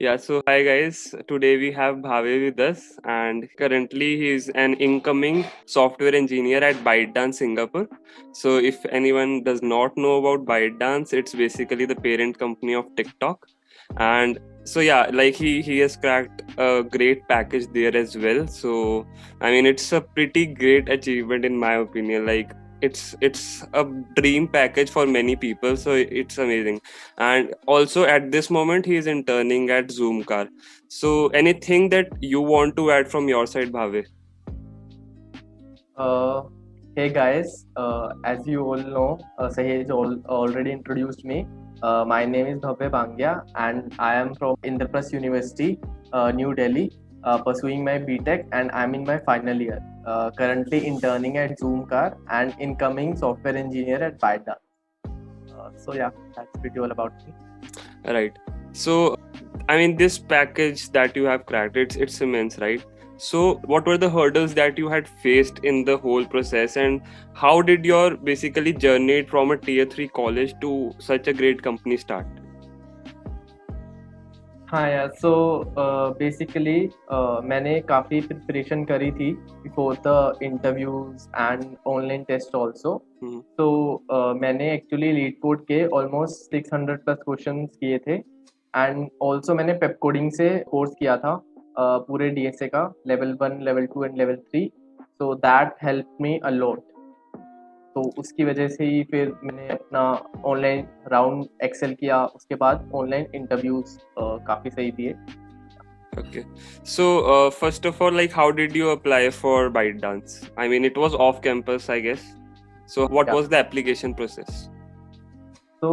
Yeah, so hi guys. Today we have Bhave with us, and currently he is an incoming software engineer at ByteDance Singapore. So, if anyone does not know about ByteDance, it's basically the parent company of TikTok. And so, yeah, like he has cracked a great package there as well. So, I mean, it's a pretty great achievement in my opinion. Like, it's a dream package for many people, so it's amazing. And also at this moment he is interning at Zoomcar. So anything that you want to add from your side, Bhave? Uh, hey guys, as you all know, Sahej already introduced me. My name is Bhavya Bangya and I am from Indraprasth University, New Delhi, pursuing my BTech and I'm in my final year. Currently interning at Zoomcar and incoming software engineer at ByteDance. So yeah, that's pretty all about me. Right. So I mean, this package that you have cracked, it's immense, right? So what were the hurdles that you had faced in the whole process, and how did your basically journey from a tier 3 college to such a great company start? हाँ यार so basically मैंने काफ़ी preparation करी थी before the interviews and online test also. Hmm. तो मैंने actually LeetCode के almost 600 plus question किए थे एंड ऑल्सो मैंने पेप कोडिंग से कोर्स किया था पूरे डीएसए का level 1 level 2 and level 3. So that help me a lot. तो उसकी वजह से ही फिर मैंने अपना ऑनलाइन राउंड एक्सेल किया. उसके बाद ऑनलाइन इंटरव्यूज काफ़ी सही दिए. Okay. So, first of all, like, how did you apply for ByteDance? I mean, it was off campus, I guess. So, what या was the application process? तो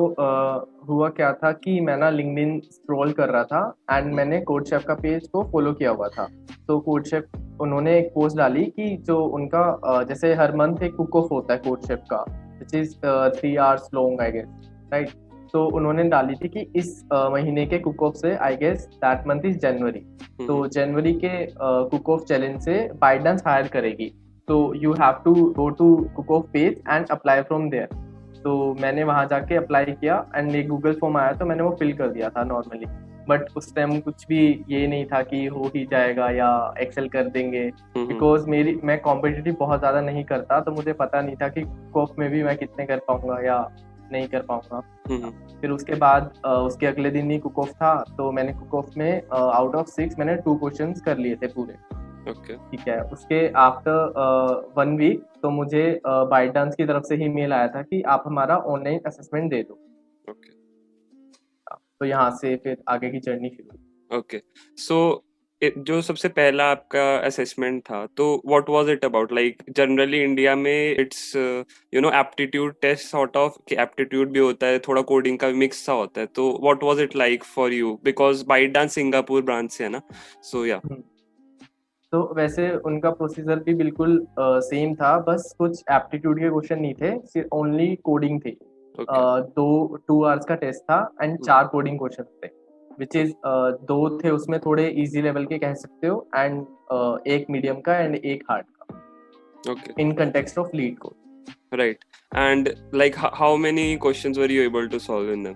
हुआ क्या था कि मैं ना लिंक्डइन स्क्रॉल कर रहा था एंड Hmm. मैंने कोड शेफ का पेज को फॉलो किया हुआ था. तो कोड शेफ उन्होंने एक पोस्ट डाली कि जो उनका जैसे हर मंथ एक कुक ऑफ होता है कोड शेफ का which is 3 hours long I guess, right. तो उन्होंने डाली थी कि इस महीने के कुक ऑफ से I guess that month is January. Hmm. तो जनवरी के कुक ऑफ चैलेंज से बाइडेंस हायर करेगी. तो you have to go to cook off page and apply from there. तो मैंने वहाँ जाके अप्लाई किया एंड एक गूगल फॉर्म आया तो मैंने वो फिल कर दिया था नॉर्मली. बट उस टाइम कुछ भी ये नहीं था कि हो ही जाएगा या एक्सेल कर देंगे. Hmm. बिकॉज मैं कॉम्पिटिटिव बहुत ज़्यादा नहीं करता तो मुझे पता नहीं था कि कोप में भी मैं कितने कर पाऊंगा या नहीं कर पाऊंगा. Hmm. फिर उसके बाद उसके अगले दिन ही कुक ऑफ था तो मैंने कुक ऑफ में आउट ऑफ 6 मैंने 2 क्वेश्चंस कर लिए थे पूरे. Okay. ठीक है. उसके आफ्टर 1 वीक तो मुझे बाइटडांस की तरफ से ही मेल आया था कि आप हमारा ऑनलाइन असेसमेंट दे दो. Okay. तो यहाँ से फिर आगे की जर्नी शुरू हुई. Okay. So, जो सबसे पहला आपका असेसमेंट था, तो what was it about? Like generally India में it's aptitude test sort of, कि एप्टीट्यूड भी होता है, थोड़ा कोडिंग का मिक्स सा होता है. तो what was it like for you, because ByteDance Singapore branch से है ना? सो या. हम्म. तो वैसे उनका प्रोसीजर भी बिल्कुल सेम था. बस कुछ एप्टीट्यूड के क्वेश्चन नहीं थे, सिर्फ ओनली कोडिंग थी. ओके. 2 आवर्स का टेस्ट था एंड 4 कोडिंग क्वेश्चन थे विच इज 2 थे उसमें थोड़े इजी लेवल के कह सकते हो एंड एक मीडियम का एंड एक हार्ड का Okay. In context of leet code. Right. And like how many questions were you able to solve in them?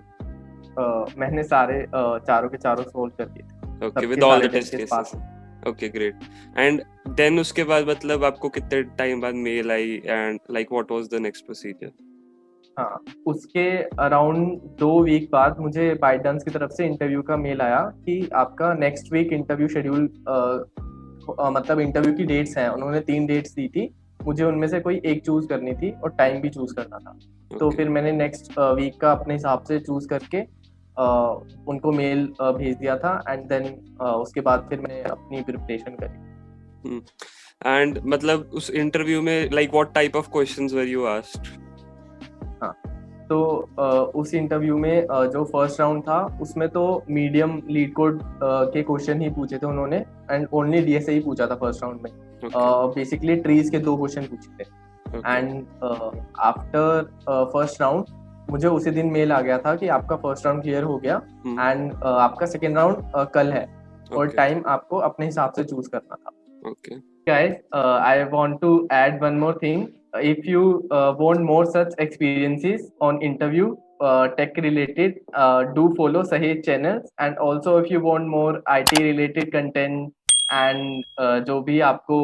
मैंने सारे चारों के चारों सोल्व कर दिए थे. Okay, with सबके all सारे the test test case pass cases. हो. Okay, great. And then उसके बाद मतलब आपको कितने टाइम बाद मेल आई, and like what was the next procedure? हाँ. उसके अराउंड 2 वीक बाद मुझे बाइटडांस की तरफ से इंटरव्यू का मेल आया कि आपका नेक्स्ट वीक इंटरव्यू शेड्यूल मतलब इंटरव्यू की डेट्स हैं. उन्होंने 3 डेट्स दी थी. मुझे उनमें से कोई एक चूज करनी थी और टाइम भी चूज करना था. तो Okay. फिर मैंने नेक्स्ट वीक का अपने हिसाब से चूज करके उनको मेल भेज दिया था एंड देन उसके बाद फिर मैंने अपनी प्रिपरेशन करी. Hmm. And मतलब उस इंटरव्यू में like what type of questions were you asked? हाँ. तो उस इंटरव्यू में जो फर्स्ट राउंड था उसमें तो मीडियम लीड कोड के क्वेश्चन ही पूछे थे उन्होंने एंड ओनली डीएसए ही पूछा था फर्स्ट राउंड में. Okay. बेसिकली ट्रीज के 2 क्वेश्चन पूछे थे Okay. And after first round मुझे उसी दिन मेल आ गया था कि आपका फर्स्ट राउंड क्लियर हो गया Hmm. एंड आपका सेकेंड राउंड कल है और Okay. टाइम आपको अपने हिसाब से चूज करना था. Okay. Guys, I want to add one more thing. If you want more such experiences on interview, tech related, do follow Sahej channels, and also if you want more IT related content and जो भी आपको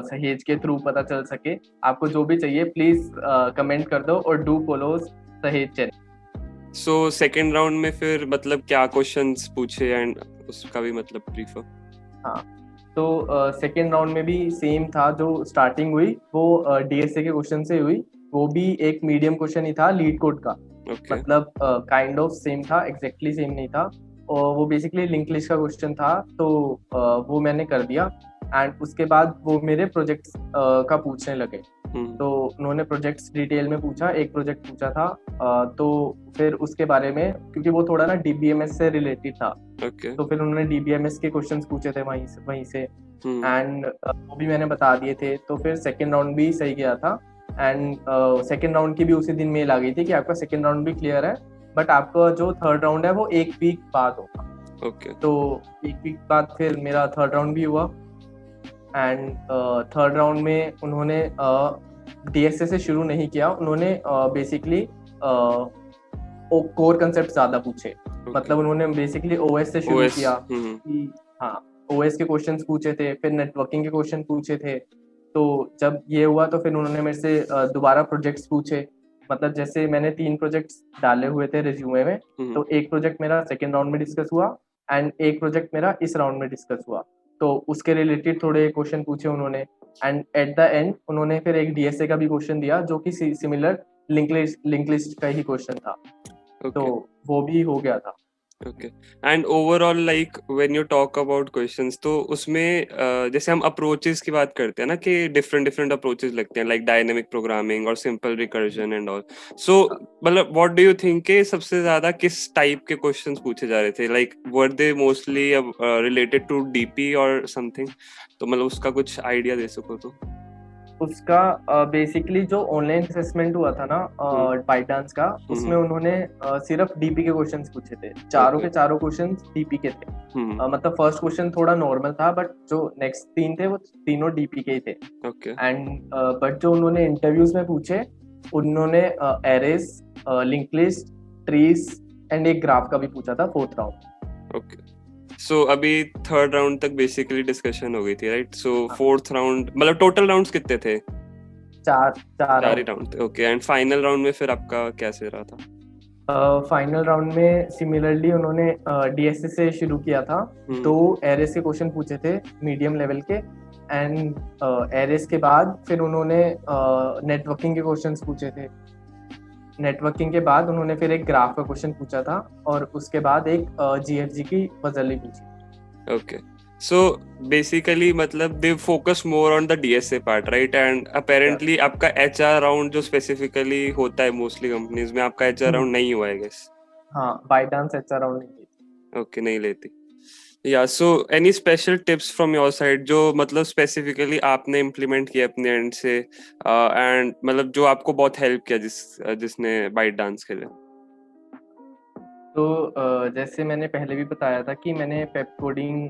सहेज के through पता चल सके, आपको जो भी चाहिए प्लीज कमेंट कर दो और डू फॉलो सहेज चैनल। सो सेकेंड राउंड में फिर मतलब क्या क्वेश्चंस पूछे एंड उसका भी मतलब ब्रीफ। हाँ, तो सेकेंड राउंड में भी सेम था, जो स्टार्टिंग हुई वो डीएसए के क्वेश्चन से हुई, वो भी एक मीडियम क्वेश्चन ही था लीड कोड का। मतलब काइंड ऑफ सेम था, एग्जैक्टली सेम नहीं था, और वो बेसिकली लिंक लिस्ट का क्वेश्चन था, तो वो मैंने कर दिया। एंड उसके बाद वो मेरे प्रोजेक्ट्स का पूछने लगे, तो उन्होंने प्रोजेक्ट्स डिटेल में पूछा, एक प्रोजेक्ट पूछा था, तो फिर उसके बारे में, क्योंकि वो थोड़ा ना डीबीएमएस से रिलेटेड था, तो फिर उन्होंने डीबीएमएस के क्वेश्चंस पूछे थे वहीं से एंड वो भी मैंने बता दिए थे। तो फिर सेकेंड राउंड भी सही गया था, एंड सेकेंड राउंड की भी उसी दिन मेल आ गई थी कि आपका सेकेंड राउंड भी क्लियर है, बट आपका जो थर्ड राउंड है वो एक वीक बाद होगा। तो एक वीक बाद फिर मेरा थर्ड राउंड भी हुआ, एंड थर्ड राउंड में उन्होंने डीएसए से शुरू नहीं किया, उन्होंने बेसिकली कोर कंसेप्ट ज्यादा पूछे। मतलब उन्होंने बेसिकली ओएस से शुरू किया कि हाँ, ओएस के क्वेश्चंस पूछे थे, फिर नेटवर्किंग के क्वेश्चन पूछे थे। तो जब ये हुआ तो फिर उन्होंने मेरे से दोबारा प्रोजेक्ट्स पूछे। मतलब जैसे मैंने 3 प्रोजेक्ट्स डाले हुए थे रिज्यूमे में, तो एक प्रोजेक्ट मेरा सेकेंड राउंड में डिस्कस हुआ एंड एक प्रोजेक्ट मेरा इस राउंड में डिस्कस हुआ, तो उसके रिलेटेड थोड़े क्वेश्चन पूछे उन्होंने। एंड एट द एंड उन्होंने फिर एक डीएसए का भी क्वेश्चन दिया, जो कि सिमिलर लिंक लिस्ट का ही क्वेश्चन था। तो वो भी हो गया था। Okay, and overall like when you talk about questions, तो उसमें जैसे हम अप्रोचेस की बात करते हैं ना कि डिफरेंट अप्रोचेस लगते हैं, लाइक डायनेमिक प्रोग्रामिंग और सिंपल रिकर्जन एंड ऑल। सो मतलब व्हाट डू यू थिंक कि सबसे ज्यादा किस टाइप के क्वेश्चंस पूछे जा रहे थे? Like were they mostly related to DP और समथिंग? तो मतलब उसका कुछ आइडिया दे सको तो। उसका बेसिकली जो ऑनलाइन असेसमेंट हुआ था ना बाइडांस का, उसमें उन्होंने सिर्फ डीपी के क्वेश्चंस पूछे थे, चारों के चारों क्वेश्चंस डीपी के थे। मतलब फर्स्ट क्वेश्चन थोड़ा नॉर्मल था, बट जो नेक्स्ट 3 थे वो तीनों डीपी के ही थे। एंड बट जो उन्होंने इंटरव्यूज में पूछे, उन्होंने arrays, link list, trees and एक ग्राफ का भी पूछा था फोर्थ राउंड। ओके, सो अभी थर्ड राउंड तक बेसिकली डिस्कशन हो गई थी, राइट? सो फोर्थ राउंड मतलब टोटल राउंड्स कितने थे? चार ही राउंड थे। ओके, एंड फाइनल राउंड में फिर आपका कैसे रहा था? फाइनल राउंड में सिमिलरली उन्होंने डीएसए से शुरू किया था। 2 एरेस के क्वेश्चन पूछे थे मीडियम लेवल के, एंड एरेस के बाद फिर उन्होंने नेटवर्किंग के क्वेश्चंस पूछे थे। नेटवर्किंग के बाद उन्होंने फिर एक ग्राफ का क्वेश्चन पूछा था, और उसके बाद एक जीएफजी की पजल पूछी। ओके, सो बेसिकली मतलब they focus more on the DSA part, right? And apparently आपका एचआर राउंड जो स्पेसिफिकली होता है मोस्टली कंपनीज में, आपका एचआर राउंड नहीं हुआ है गेस? हाँ, बाइडांस एचआर राउंड नहीं लेती। ओके, नहीं लेती। या so any special tips from your side जो मतलब स्पेसिफिकली आपने इम्प्लीमेंट किया अपने एंड से, एंड मतलब जो आपको बहुत हेल्प किया जिसने बाइडांस के लिए? तो जैसे मैंने पहले भी बताया था कि मैंने पेप कोडिंग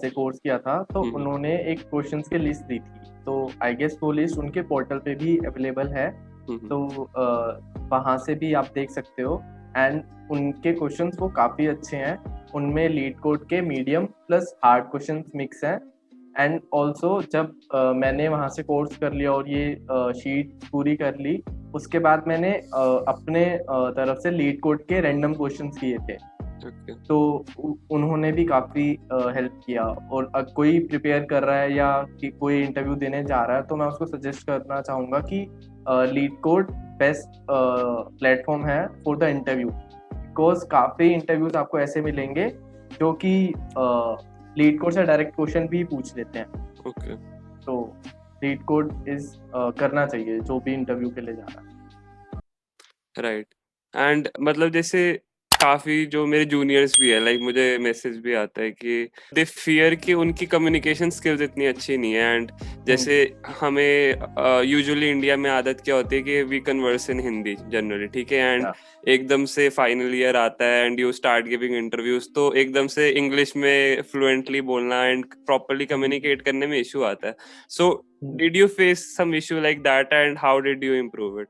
से कोर्स किया था, तो उन्होंने एक क्वेश्चंस की लिस्ट दी थी, तो आई गेस वो लिस्ट उनके पोर्टल पे भी अवेलेबल है, तो वहाँ से भी आप देख सकते हो। एंड उनके क्वेश्चंस वो काफ़ी अच्छे हैं, उनमें लीड कोड के medium plus hard questions mix हैं। एंड ऑल्सो जब मैंने वहाँ से कोर्स कर लिया और ये शीट पूरी कर ली, उसके बाद मैंने अपने तरफ से लीड कोड के रैंडम क्वेश्चंस किए थे। तो उन्होंने भी काफ़ी हेल्प किया, और कोई प्रिपेयर कर रहा है या कि कोई इंटरव्यू देने जा रहा है, तो मैं उसको सजेस्ट करना चाहूँगा कि लीड कोड बेस्ट प्लेटफॉर्म है फॉर द इंटरव्यू, बिकॉज काफ़ी इंटरव्यूज आपको ऐसे मिलेंगे जो कि लीड कोड से डायरेक्ट क्वेश्चन भी पूछ लेते हैं। तो लीड कोड इज करना चाहिए जो भी इंटरव्यू के लिए जा रहा है। राइट, एंड मतलब जैसे काफी जो मेरे जूनियर्स भी है, लाइक मुझे मैसेज भी आता है कि दे फियर कि उनकी कम्युनिकेशन स्किल्स इतनी अच्छी नहीं है। एंड जैसे हमें यूजुअली इंडिया में आदत क्या होती है कि we converse in Hindi generally, ठीक है? एंड एकदम से फाइनल ईयर आता है and you start giving interviews, तो एकदम से इंग्लिश में फ्लुएंटली बोलना एंड प्रॉपरली कम्युनिकेट करने में इशू आता है। So did you face some issue like that and how did you improve it?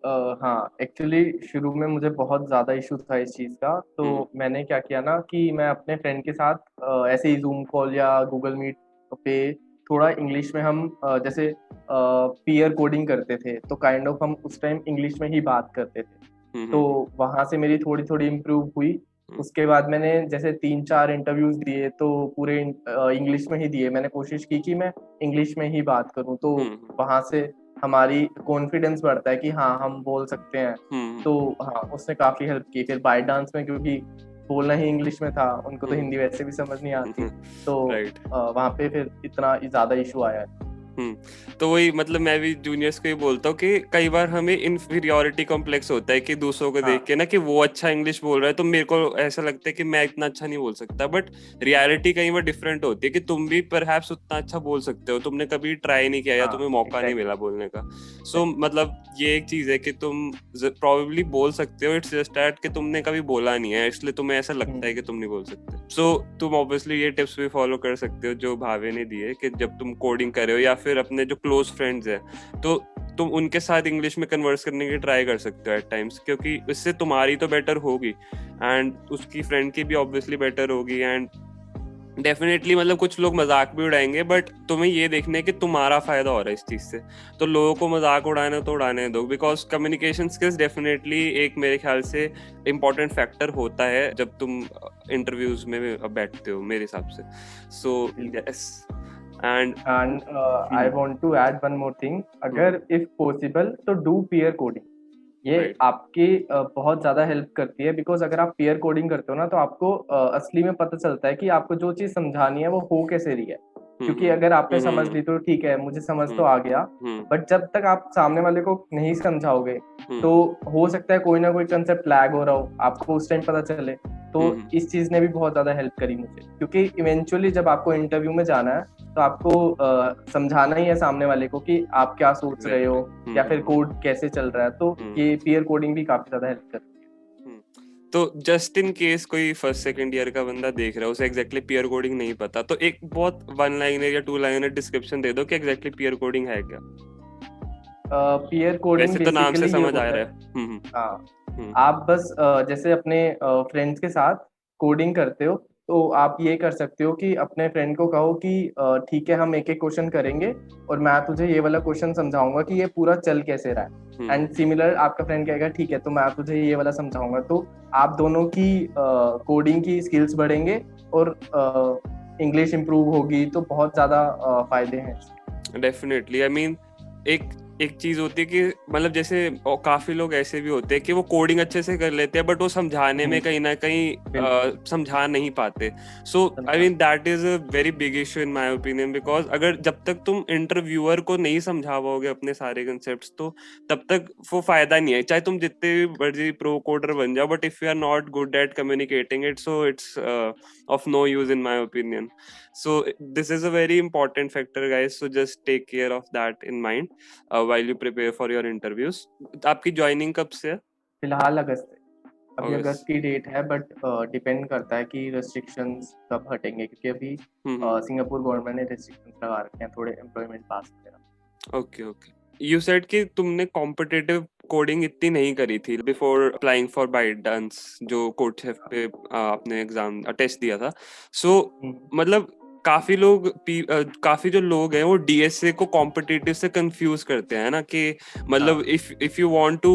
हाँ, एक्चुअली शुरू में मुझे बहुत ज़्यादा इशू था इस चीज़ का, हम्म तो मैंने क्या किया ना कि मैं अपने फ्रेंड के साथ ऐसे ही ज़ूम कॉल या गूगल मीट पे थोड़ा इंग्लिश में हम जैसे पीयर कोडिंग करते थे, तो काइंड ऑफ हम उस टाइम इंग्लिश में ही बात करते थे। हम्म तो हम्म वहाँ से मेरी थोड़ी-थोड़ी इम्प्रूव हुई। हम्म उसके बाद मैंने जैसे 3-4 इंटरव्यूज़ दिए, तो पूरे इंग्लिश में ही दिए। मैंने कोशिश की कि मैं इंग्लिश में ही बात करूँ, तो हम्म वहाँ से हमारी कॉन्फिडेंस बढ़ता है कि हाँ, हम बोल सकते हैं। हम्म तो हाँ, उसने काफ़ी हेल्प की। फिर बाय डांस में क्योंकि बोलना ही इंग्लिश में था, उनको तो हिंदी वैसे भी समझ नहीं आती, तो राइट। वहाँ पे फिर इतना ज़्यादा इश्यू आया। तो वही मतलब मैं भी जूनियर्स को ही बोलता हूँ कि कई बार हमें इन्फीरियोरिटी कॉम्प्लेक्स होता है कि दूसरों को देख हाँ, के ना कि वो अच्छा इंग्लिश बोल रहा है तो मेरे को ऐसा लगता है कि मैं इतना अच्छा नहीं बोल सकता, बट रियलिटी कई बार डिफरेंट होती है कि तुम भी परहैप्स उतना अच्छा बोल सकते हो, तुमने कभी ट्राई नहीं किया या हाँ, तुम्हें मौका नहीं एग्ज़ैक्टली, मिला बोलने का। So exactly. मतलब ये एक चीज है कि तुम प्रोबेबली बोल सकते हो, इट्स जस्ट दैट कि तुमने कभी बोला नहीं है इसलिए तुम्हें ऐसा लगता है हुँ, कि तुम नहीं बोल सकते। सो तुम ऑब्वियसली ये टिप्स भी फॉलो कर सकते हो जो भावे ने दिए कि जब तुम कोडिंग कर रहे हो या फिर अपने जो क्लोज फ्रेंड्स है तो तुम उनके साथ इंग्लिश में कन्वर्स करने की ट्राई कर सकते हो एट टाइम्स, क्योंकि इससे तुम्हारी तो बेटर होगी एंड उसकी फ्रेंड की भी ऑब्वियसली बेटर होगी। एंड डेफिनेटली मतलब कुछ लोग मजाक भी उड़ाएंगे बट तुम्हें ये देखना है कि तुम्हारा फायदा हो रहा है इस चीज से, तो लोगों को मजाक उड़ाना तो उड़ाने दो, बिकॉज कम्युनिकेशन स्किल्स डेफिनेटली एक मेरे ख्याल से इम्पोर्टेंट फैक्टर होता है जब तुम इंटरव्यूज में बैठते हो मेरे हिसाब से। सो बिल्कुल। Yes and and I want to add one more thing, अगर इफ पॉसिबल तो डू पीयर कोडिंग। ये राइट। आपकी बहुत ज़्यादा हेल्प करती है, बिकॉज़ अगर आप पीयर कोडिंग करते हो ना, तो आपको असली में पता चलता है कि आपको जो चीज़ समझानी है वो हो कैसे रही है। क्योंकि अगर आपने समझ ली तो ठीक है, मुझे समझ तो आ गया, हम्म बट जब तक आप सामने वाले को नहीं समझाओगे, हम्म तो हो सकता है कोई ना कोई कंसेप्ट लैग हो रहा हो, आपको उस टाइम पता चले। तो हम्म इस चीज़ ने भी बहुत ज़्यादा हेल्प करी मुझे, क्योंकि इवेंचुअली जब आपको इंटरव्यू में जाना है, तो आपको समझाना ही है सामने वाले को कि आप क्या सोच रहे एग्जैक्टली। हो या फिर कोड कैसे चल रहा है, तो हम्म ये पीयर कोडिंग भी काफ़ी ज़्यादा हेल्प करती है। हम्म। तो जस्ट इन केस कोई फर्स्ट सेकंड ईयर का बंदा देख रहा है, उसे एग्जैक्टली पीयर कोडिंग नहीं पता, तो एक बहुत वन लाइनर या टू लाइनर डिस्क्रिप्शन दे दो कि एग्जैक्टली पीयर कोडिंग है क्या। पीयर कोडिंग वैसे तो नाम से बेसिकली ये समझ आ होता रहा है। है। हाँ, हम्म आप बस जैसे अपने फ्रेंड्स के साथ कोडिंग करते हो, तो आप ये कर सकते हो कि अपने फ्रेंड को कहो कि ठीक है, हम एक-एक क्वेश्चन करेंगे और मैं तुझे ये वाला क्वेश्चन समझाऊँगा कि ये पूरा चल कैसे रहा है। हम्म एंड सिमिलर आपका फ्रेंड कहेगा ठीक है, तो मैं तुझे ये वाला समझाऊँगा। तो आप दोनों की कोडिंग की स्किल्स बढ़ेंगे और इंग्लिश इम्प्रूव होगी, तो बहुत ज़्यादा फ़ायदे हैं इसके। डेफिनेटली आई मीन एक एक चीज होती है कि मतलब जैसे काफी लोग ऐसे भी होते हैं कि वो कोडिंग अच्छे से कर लेते हैं बट वो समझाने में हुँ, कहीं ना कहीं बिल्कुल, समझा नहीं पाते। सो आई समझा। Mean that is a very big issue in my opinion, because अगर जब तक तुम इंटरव्यूअर को नहीं समझा पाओगे अपने सारे कंसेप्ट तो तब तक वो फायदा नहीं है, चाहे तुम जितने भी बड़ी प्रो कोडर बन जाओ, but if you are not good at communicating it so it's of no use in my opinion. So this is a very important factor, guys. So just take care of that in mind while you prepare for your interviews. आपकी joining कब से है? फिलहाल अगस्त है। अभी अगस्त अगस्त। की date है, but depend करता है कि रेस्ट्रिक्शंस कब हटेंगे, क्योंकि अभी हम्म। सिंगापुर गवर्नमेंट ने रेस्ट्रिक्शंस लगा रखे हैं थोड़े एम्प्लॉयमेंट पास वगैरह। Okay okay. यू सेड कि तुमने कॉम्पिटिटिव कोडिंग इतनी नहीं करी थी बिफोर अप्लाइंग फॉर बाइटडांस जो कोड शेफ पे आपने एग्जाम टेस्ट दिया था। सो मतलब काफी जो लोग हैं वो डीएसए को कॉम्पिटिटिव से कंफ्यूज करते हैं ना कि हाँ, मतलब if you want to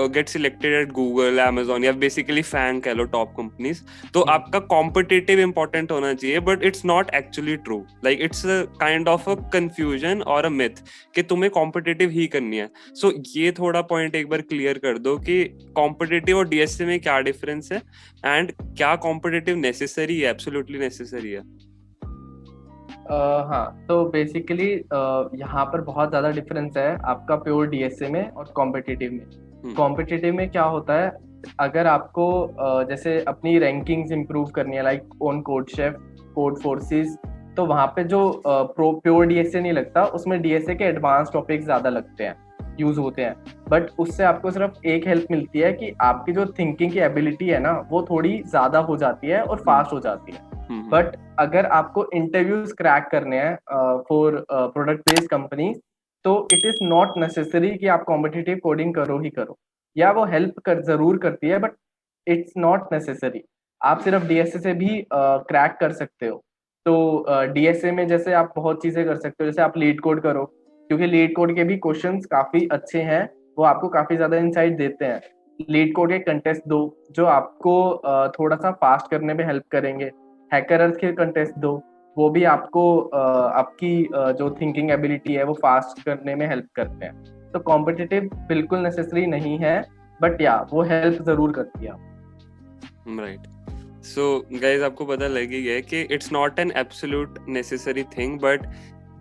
get selected at Google Amazon या बेसिकली फैंग कह लो टॉप कंपनीज, तो आपका कॉम्पिटिटिव इंपॉर्टेंट होना चाहिए, but it's not actually true. Like it's kind of a confusion और अ मिथ कि तुम्हें कॉम्पिटिटिव ही करनी है। सो ये थोड़ा पॉइंट एक बार क्लियर कर दो कि कॉम्पिटिटिव और डीएसए में क्या डिफरेंस है एंड क्या कॉम्पिटिटिव नेसेसरी है, एब्सोल्युटली नेसेसरी है। हाँ, तो बेसिकली यहाँ पर बहुत ज़्यादा डिफरेंस है आपका प्योर डीएसए में और कॉम्पिटिटिव में। हम्म कॉम्पिटिटिव में क्या होता है, अगर आपको जैसे अपनी रैंकिंग्स इंप्रूव करनी है, like on code chef, code forces, तो वहाँ पे जो प्योर डीएसए नहीं लगता, उसमें डीएसए के एडवांस टॉपिक्स ज़्यादा लगते हैं, यूज होते हैं। बट उससे आपको सिर्फ एक हेल्प मिलती है कि आपकी जो थिंकिंग की एबिलिटी है ना, वो थोड़ी ज़्यादा हो जाती है और हम्म फास्ट हो जाती है। हम्म बट अगर आपको इंटरव्यूज क्रैक करने हैं फॉर प्रोडक्ट बेस्ड कंपनी, तो इट इज नॉट नेसेसरी कि आप कॉम्पिटिटिव कोडिंग करो ही करो, या वो हेल्प जरूर करती है, बट इट्स नॉट नेसेसरी। आप सिर्फ डीएसए से भी क्रैक कर सकते हो। तो डीएसए में जैसे आप बहुत चीजें कर सकते हो, जैसे आप लीड कोड करो, क्योंकि लीड कोड के भी क्वेश्चंस काफी अच्छे हैं, वो आपको काफी ज्यादा इंसाइट देते हैं। लीड कोड के कंटेस्ट दो जो आपको थोड़ा सा फास्ट करने में हेल्प करेंगे। हैकरर्स के कंटेस्ट दो, वो भी आपको आपकी जो थिंकिंग एबिलिटी है वो फास्ट करने में हेल्प करते हैं। तो कॉम्पिटिटिव बिल्कुल नेसेसरी नहीं है, बट या वो हेल्प जरूर करती है। राइट। सो गाइज, आपको पता लग ही गया कि it's not an absolute necessary thing, but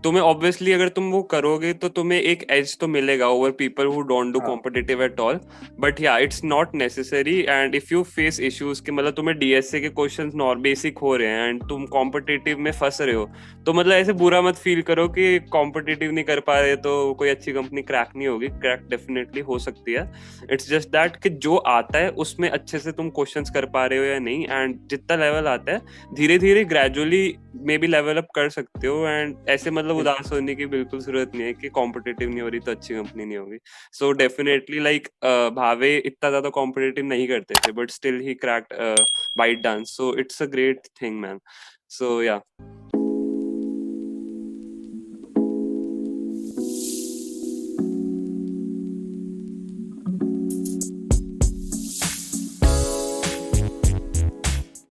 तुम्हें ऑब्वियसली अगर तुम वो करोगे तो तुम्हें एक एज तो मिलेगा over people who don't do competitive at all. But yeah it's not necessary, and if you face issues कि मतलब तुम्हें डीएसए के क्वेश्चंस नॉर बेसिक हो रहे हैं एंड तुम कॉम्पिटिटिव में फंस रहे हो, तो मतलब ऐसे बुरा मत फील करो कि कॉम्पिटिटिव नहीं कर पा रहे तो कोई अच्छी कंपनी क्रैक नहीं होगी। क्रैक डेफिनेटली हो सकती है। इट्स जस्ट दैट कि जो आता है उसमें अच्छे से तुम क्वेश्चंस कर पा रहे हो या नहीं, एंड जितना लेवल आता है धीरे धीरे gradually may be level up कर सकते हो। एंड ऐसे मतलब उदास होने की बिल्कुल जरूरत नहीं है कि कॉम्पिटिटिव नहीं हो रही तो अच्छी कंपनी नहीं होगी। सो डेफिनेटली लाइक भावे इतना ज्यादा कॉम्पिटिटिव नहीं करते थे, but still he cracked ByteDance, so it's a great thing man. So या